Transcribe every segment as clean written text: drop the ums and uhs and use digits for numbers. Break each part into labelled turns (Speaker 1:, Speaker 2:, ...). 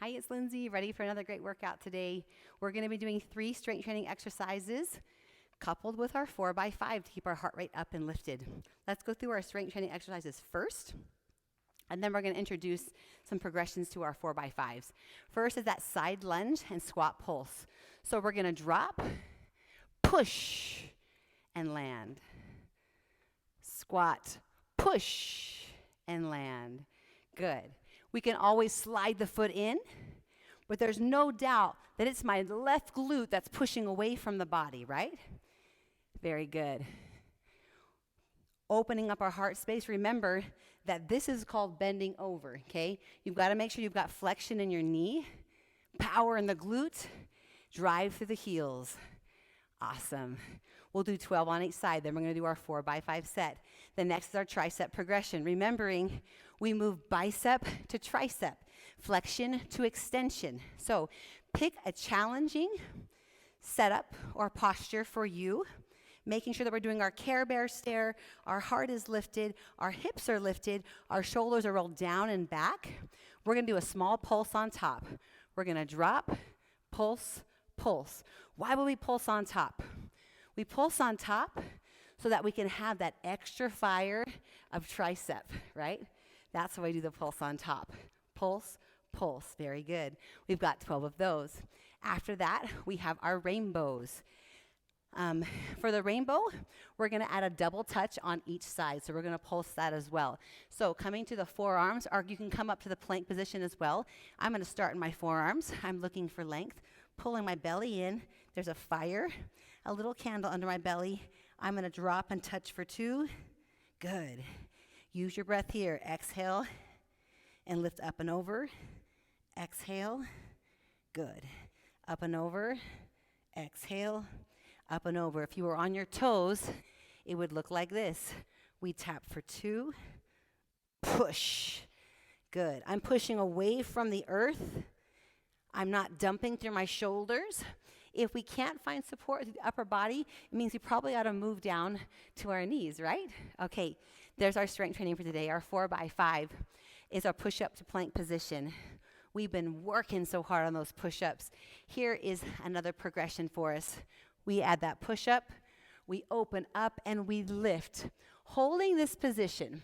Speaker 1: Hi, it's Lindsay, ready for another great workout today. We're going to be doing 3 strength training exercises coupled with our 4x5 to keep our heart rate up and lifted. Let's go through our strength training exercises first, and then we're going to introduce some progressions to our 4x5s. First is that side lunge and squat pulse. So we're going to drop, push, and land. Squat, push, and land. Good. We can always slide the foot in, but there's no doubt that it's my left glute that's pushing away from the body, right? Very good. Opening up our heart space. Remember that this is called bending over, okay? You've got to make sure you've got flexion in your knee, power in the glute, drive through the heels. Awesome. We'll do 12 on each side. Then we're going to do our 4x5 set. The next is our tricep progression. Remembering, we move bicep to tricep, flexion to extension. So pick a challenging setup or posture for you, making sure that we're doing our Care Bear stare, our heart is lifted, our hips are lifted, our shoulders are rolled down and back. We're going to do a small pulse on top. We're going to drop, pulse, pulse. Why will we pulse on top? We pulse on top so that we can have that extra fire of tricep, right? That's why we do the pulse on top. Pulse, pulse. Very good. We've got 12 of those. After that, we have our rainbows. For the rainbow, we're going to add a double touch on each side. So we're going to pulse that as well. So coming to the forearms, or you can come up to the plank position as well. I'm going to start in my forearms. I'm looking for length, pulling my belly in. There's a fire, a little candle under my belly. I'm going to drop and touch for 2. Good. Use your breath here. Exhale and lift up and over. Exhale. Good. Up and over. Exhale. Up and over. If you were on your toes, it would look like this. We tap for 2. Push. Good. I'm pushing away from the earth. I'm not dumping through my shoulders. If we can't find support through the upper body, it means we probably ought to move down to our knees, right? Okay, there's our strength training for today. Our 4x5 is our push-up to plank position. We've been working so hard on those push-ups. Here is another progression for us. We add that push-up, we open up, and we lift. Holding this position,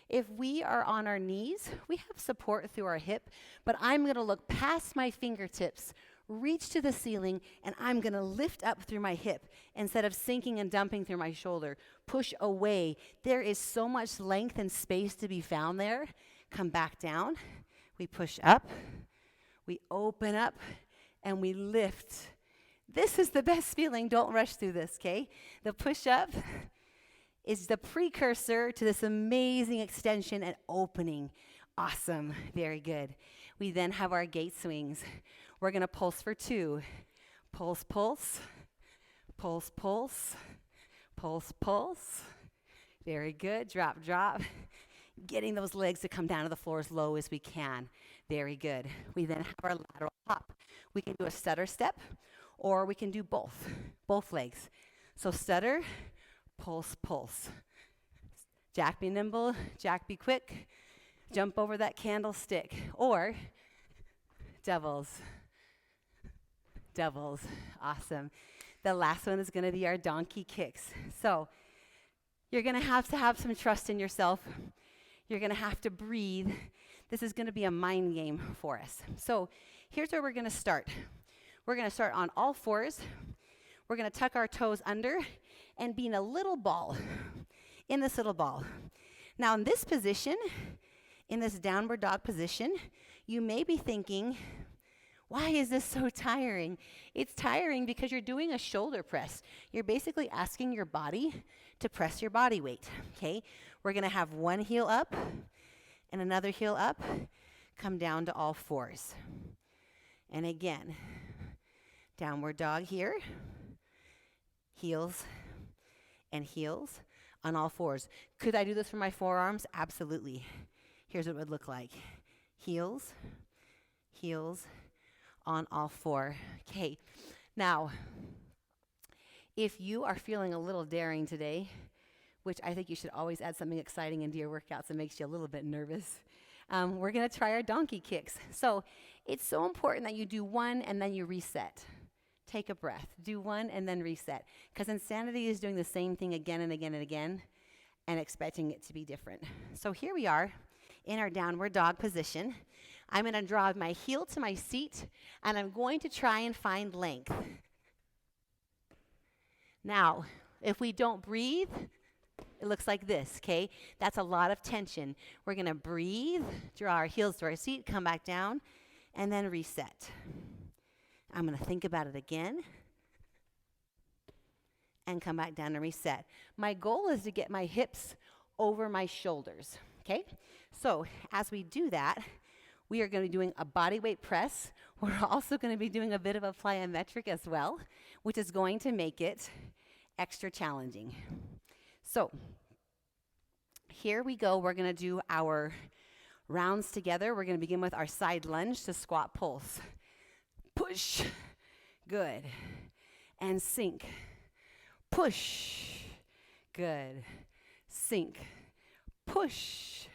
Speaker 1: if we are on our knees, we have support through our hip, but I'm going to look past my fingertips, reach to the ceiling, and I'm going to lift up through my hip instead of sinking and dumping through my shoulder. Push away. There is so much length and space to be found there. Come back down. We push up. We open up, and we lift. This is the best feeling. Don't rush through this, okay? The push-up is the precursor to this amazing extension and opening. Awesome. Very good. We then have our gate swings. We're going to pulse for 2. Pulse, pulse, pulse, pulse, pulse, pulse. Very good. Drop, drop. Getting those legs to come down to the floor as low as we can. Very good. We then have our lateral hop. We can do a stutter step, or we can do both legs. So stutter, pulse, pulse. Jack be nimble, Jack be quick. Jump over that candlestick. Or doubles. Doubles. Awesome. The last one is going to be our donkey kicks. So you're going to have some trust in yourself. You're going to have to breathe. This is going to be a mind game for us. So here's where we're going to start. We're going to start on all 4s. We're going to tuck our toes under and be in a little ball, in this little ball. Now in this position, in this downward dog position, you may be thinking, why is this so tiring? It's tiring because you're doing a shoulder press. You're basically asking your body to press your body weight, okay? We're going to have one heel up and another heel up, come down to all 4s. And again, downward dog here, heels and heels on all 4s. Could I do this for my forearms? Absolutely. Here's what it would look like. Heels, heels on all 4. Okay. Now, if you are feeling a little daring today, which I think you should always add something exciting into your workouts that makes you a little bit nervous, We're going to try our donkey kicks. So it's so important that you do one and then you reset. Take a breath. Do one and then reset. Because insanity is doing the same thing again and again and again and expecting it to be different. So here we are in our downward dog position. I'm going to draw my heel to my seat, and I'm going to try and find length. Now, if we don't breathe, it looks like this, okay? That's a lot of tension. We're going to breathe, draw our heels to our seat, come back down, and then reset. I'm going to think about it again and come back down and reset. My goal is to get my hips over my shoulders, okay? So as we do that, we are going to be doing a body weight press. We're also going to be doing a bit of a plyometric as well, which is going to make it extra challenging. So here we go. We're going to do our rounds together. We're going to begin with our side lunge to squat pulse. Push. Good. And sink. Push. Good. Sink. Push.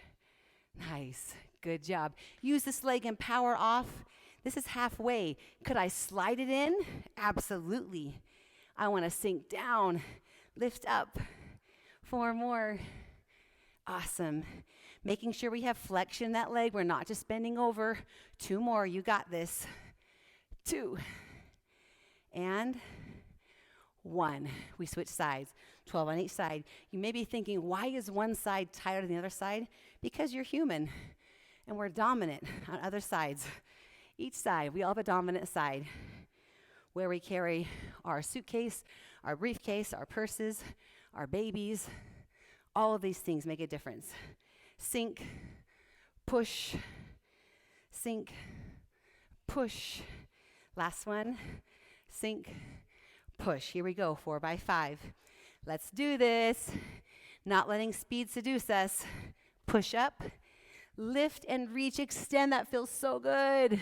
Speaker 1: Nice. Good job. Use this leg and power off. This is halfway. Could I slide it in? Absolutely. I want to sink down. Lift up. 4 more. Awesome. Making sure we have flexion in that leg. We're not just bending over. 2 more. You got this. 2. And 1. We switch sides. 12 on each side. You may be thinking, why is one side tighter than the other side? Because you're human. And we're dominant on other sides. Each side, we all have a dominant side where we carry our suitcase, our briefcase, our purses, our babies. All of these things make a difference. Sink, push, sink, push. Last one, sink, push. Here we go, 4 by 5. Let's do this. Not letting speed seduce us. Push up. Lift and reach, extend. That feels so good.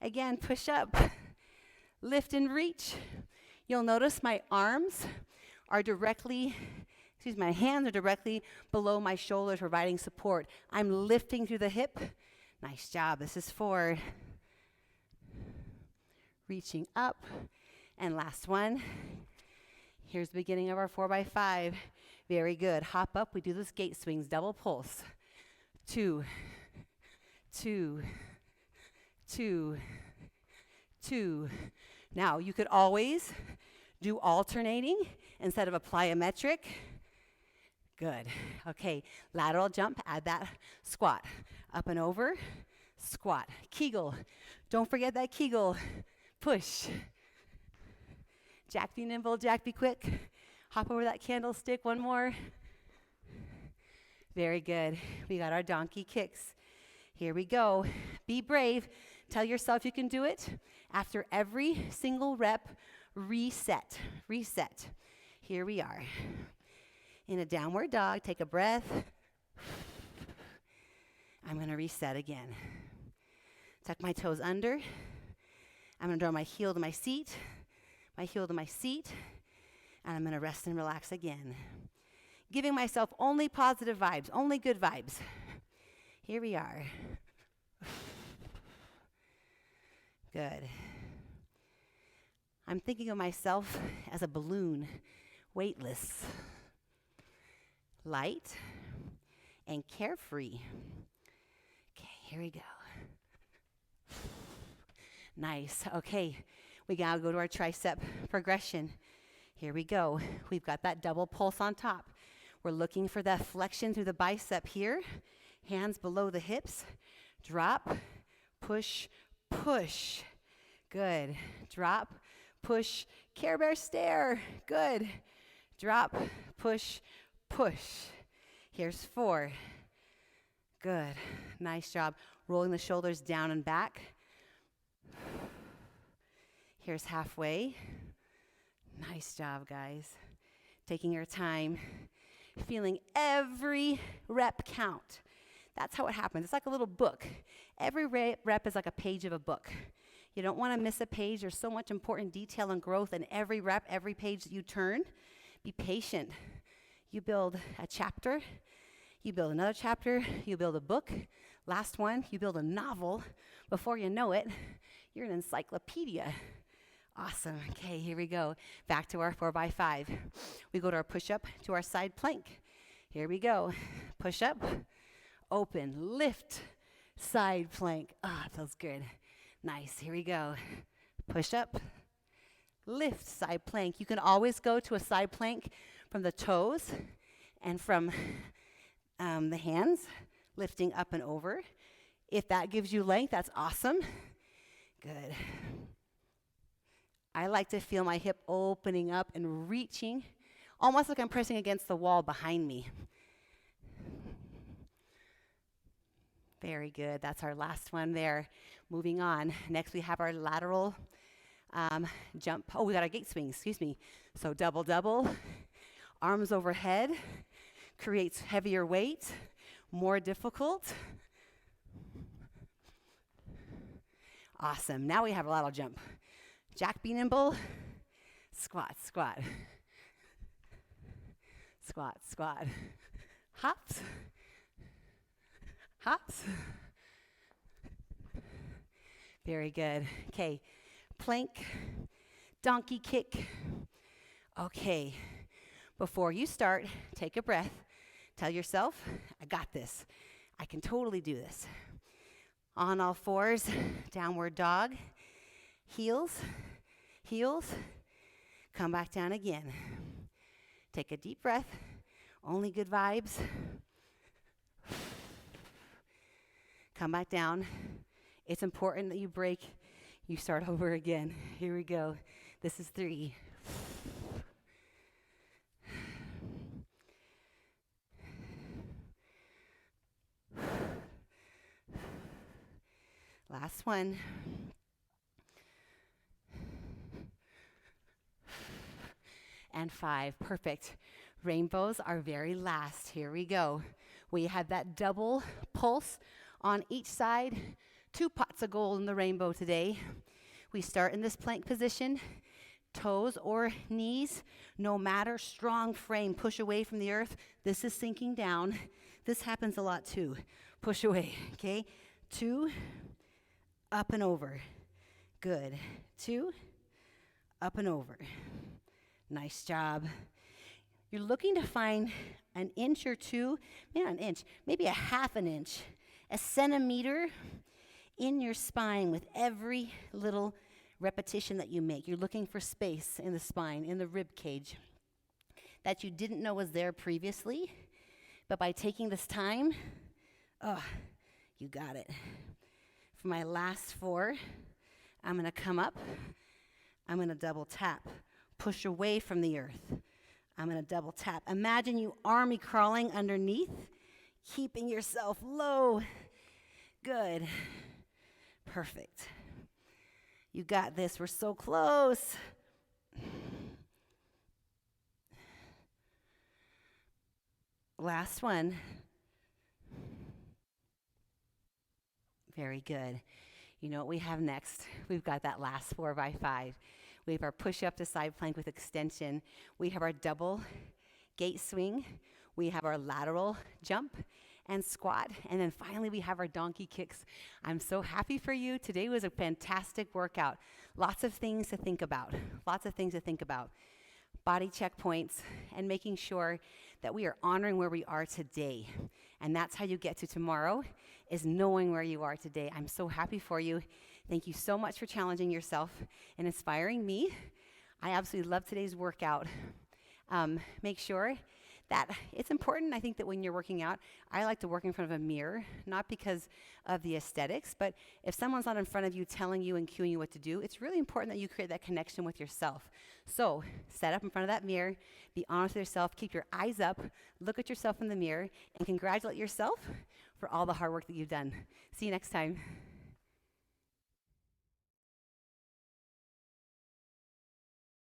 Speaker 1: Again, push up. Lift and reach. You'll notice my arms are my hands are directly below my shoulders, providing support. I'm lifting through the hip. Nice job. This is 4. Reaching up. And last one. Here's the beginning of our 4 by 5. Very good. Hop up. We do those gate swings, double pulse. 2, 2, 2, 2. Now, you could always do alternating instead of a plyometric. Good. Okay, lateral jump, add that squat. Up and over, squat. Kegel. Don't forget that Kegel. Push. Jack be nimble, Jack be quick. Hop over that candlestick, 1 more. Very good. We got our donkey kicks. Here we go. Be brave. Tell yourself you can do it. After every single rep, reset. Reset. Here we are. In a downward dog, take a breath. I'm going to reset again. Tuck my toes under. I'm going to draw my heel to my seat, my heel to my seat, and I'm going to rest and relax again. Giving myself only positive vibes, only good vibes. Here we are. Good. I'm thinking of myself as a balloon, weightless, light, and carefree. Okay, here we go. Nice. Okay, we gotta go to our tricep progression. Here we go. We've got that double pulse on top. We're looking for that flexion through the bicep here. Hands below the hips. Drop, push, push. Good. Drop, push, Care Bear stare. Good. Drop, push, push. Here's 4. Good. Nice job. Rolling the shoulders down and back. Here's halfway. Nice job, guys. Taking your time. Feeling every rep count. That's how it happens. It's like a little book. Every rep is like a page of a book. You don't want to miss a page. There's so much important detail and growth in every rep, every page that you turn. Be patient. You build a chapter. You build another chapter. You build a book. Last one, you build a novel. Before you know it, you're an encyclopedia. Awesome. Okay, here we go. Back to our 4x5. We go to our push-up to our side plank. Here we go. Push up, open, lift, side plank. Ah, it feels good. Nice. Here we go. Push up, lift, side plank. You can always go to a side plank from the toes and from the hands, lifting up and over. If that gives you length, that's awesome. Good. I like to feel my hip opening up and reaching, almost like I'm pressing against the wall behind me. Very good. That's our last one there. Moving on. Next, we have our lateral jump. Oh, we got our gate swing, excuse me. So double, double, arms overhead, creates heavier weight, more difficult. Awesome. Now we have a lateral jump. Jack, be nimble. Squat, squat. Squat, squat. Hops. Hops. Very good. Okay. Plank. Donkey kick. Okay. Before you start, take a breath. Tell yourself, I got this. I can totally do this. On all fours, downward dog. Heels, heels. Come back down again. Take a deep breath. Only good vibes. Come back down. It's important that you break. You start over again. Here we go. This is 3. Last one. And 5. Perfect. Rainbows are very last. Here we go. We have that double pulse on each side. 2 pots of gold in the rainbow today. We start in this plank position. Toes or knees, no matter, strong frame. Push away from the earth. This is sinking down. This happens a lot too. Push away, okay? 2, up and over. Good. 2, up and over. Nice job. You're looking to find an inch or 2, maybe not an inch, maybe a half an inch, a centimeter in your spine with every little repetition that you make. You're looking for space in the spine, in the rib cage that you didn't know was there previously, but by taking this time, you got it. For my last 4, I'm going to come up. I'm going to double tap. Push away from the earth. I'm going to double tap. Imagine you army crawling underneath, keeping yourself low. Good. Perfect. You got this. We're so close. Last one. Very good. You know what we have next? We've got that last 4x5. We have our push-up to side plank with extension. We have our double gate swing. We have our lateral jump and squat. And then finally, we have our donkey kicks. I'm so happy for you. Today was a fantastic workout. Lots of things to think about. Lots of things to think about. Body checkpoints and making sure that we are honoring where we are today. And that's how you get to tomorrow, is knowing where you are today. I'm so happy for you. Thank you so much for challenging yourself and inspiring me. I absolutely love today's workout. Make sure that it's important, I think, that when you're working out, I like to work in front of a mirror, not because of the aesthetics, but if someone's not in front of you telling you and cueing you what to do, it's really important that you create that connection with yourself. So set up in front of that mirror, be honest with yourself, keep your eyes up, look at yourself in the mirror, and congratulate yourself for all the hard work that you've done. See you next time.